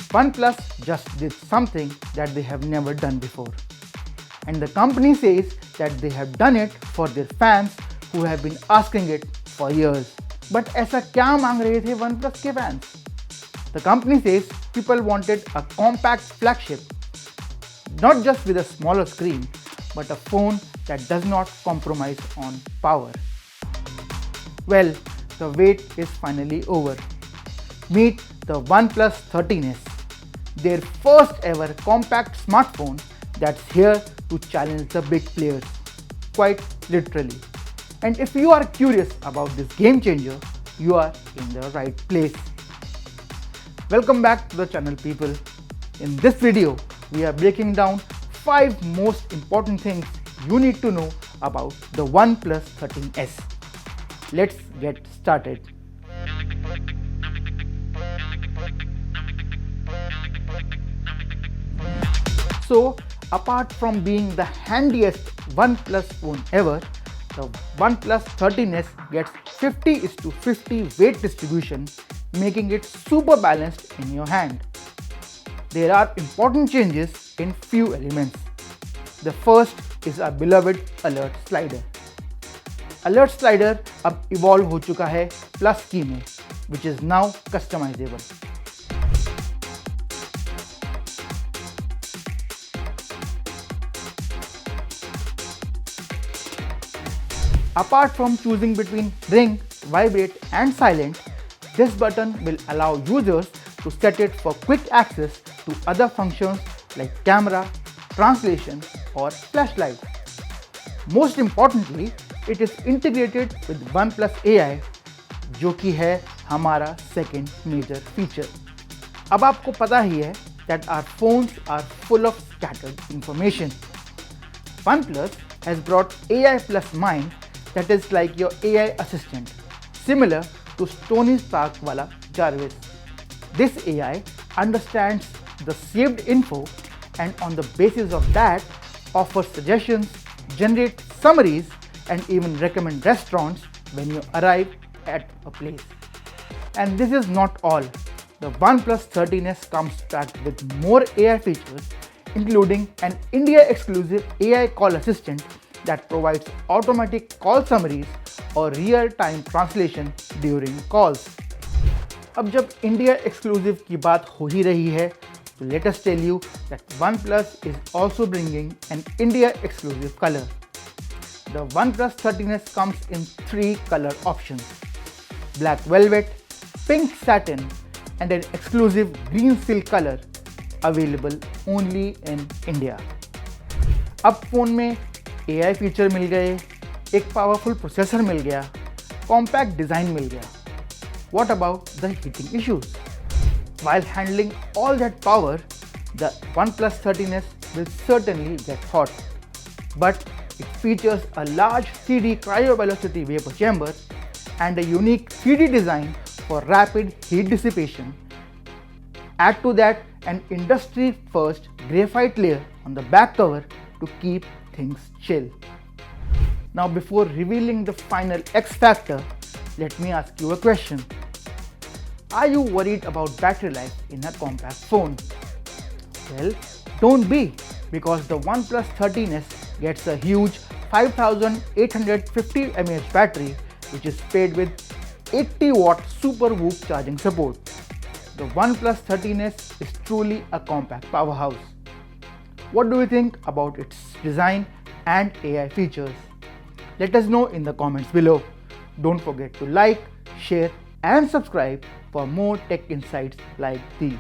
OnePlus just did something that they have never done before. And the company says that they have done it for their fans who have been asking it for years. But ऐसा क्या मांग रहे थे OnePlus के fans? The company says people wanted a compact flagship, not just with a smaller screen, but a phone that does not compromise on power. Well, the wait is finally over. Meet the OnePlus 13s, their first ever compact smartphone that's here to challenge the big players, quite literally. And if you are curious about this game changer, you are in the right place. Welcome back to the channel, people. In this video, we are breaking down 5 most important things you need to know about the OnePlus 13s. Let's get started. So, apart from being the handiest OnePlus phone ever, the OnePlus 13s gets 50:50 weight distribution, making it super balanced in your hand. There are important changes in few elements. The first is our beloved alert slider. Alert slider अब evolve हो चुका है Plus key में, which is now customizable. Apart from choosing between ring, vibrate and silent, this button will allow users to set it for quick access to other functions like camera, translation or flashlight. Most importantly, it is integrated with OnePlus AI, जो कि है हमारा second major feature. अब आपको पता ही है that our phones are full of scattered information. OnePlus has brought AI plus Mind, that is like your AI assistant, similar to Tony Stark wala Jarvis. This AI understands the saved info and on the basis of that offers suggestions, generate summaries and even recommend restaurants when you arrive at a place. And this is not all. The OnePlus 13s comes packed with more AI features, including an India exclusive AI call assistant that provides automatic call summaries or real-time translation during calls. अब जब India exclusive की बात हो ही रही है, so let us tell you that OnePlus is also bringing an India exclusive color. The OnePlus 13s comes in 3 color options: black velvet, pink satin and an exclusive green silk color, available only in India. अब phone में AI feature मिल गए, एक powerful processor मिल गया, compact design मिल गया. What about the heating issues? While handling all that power, the OnePlus 13s will certainly get hot. But it features a large 3D cryovelocity vapor chamber and a unique 3D design for rapid heat dissipation. Add to that an industry-first graphite layer on the back cover to keep things chill. Now, before revealing the final X factor, let me ask you a question. Are you worried about battery life in a compact phone? Well, don't be, because the OnePlus 13s gets a huge 5850 mAh battery, which is paired with 80-watt Super Whoop charging support. The OnePlus 13s is truly a compact powerhouse. What do you think about its design and AI features? Let us know in the comments below. Don't forget to like, share and subscribe for more tech insights like these.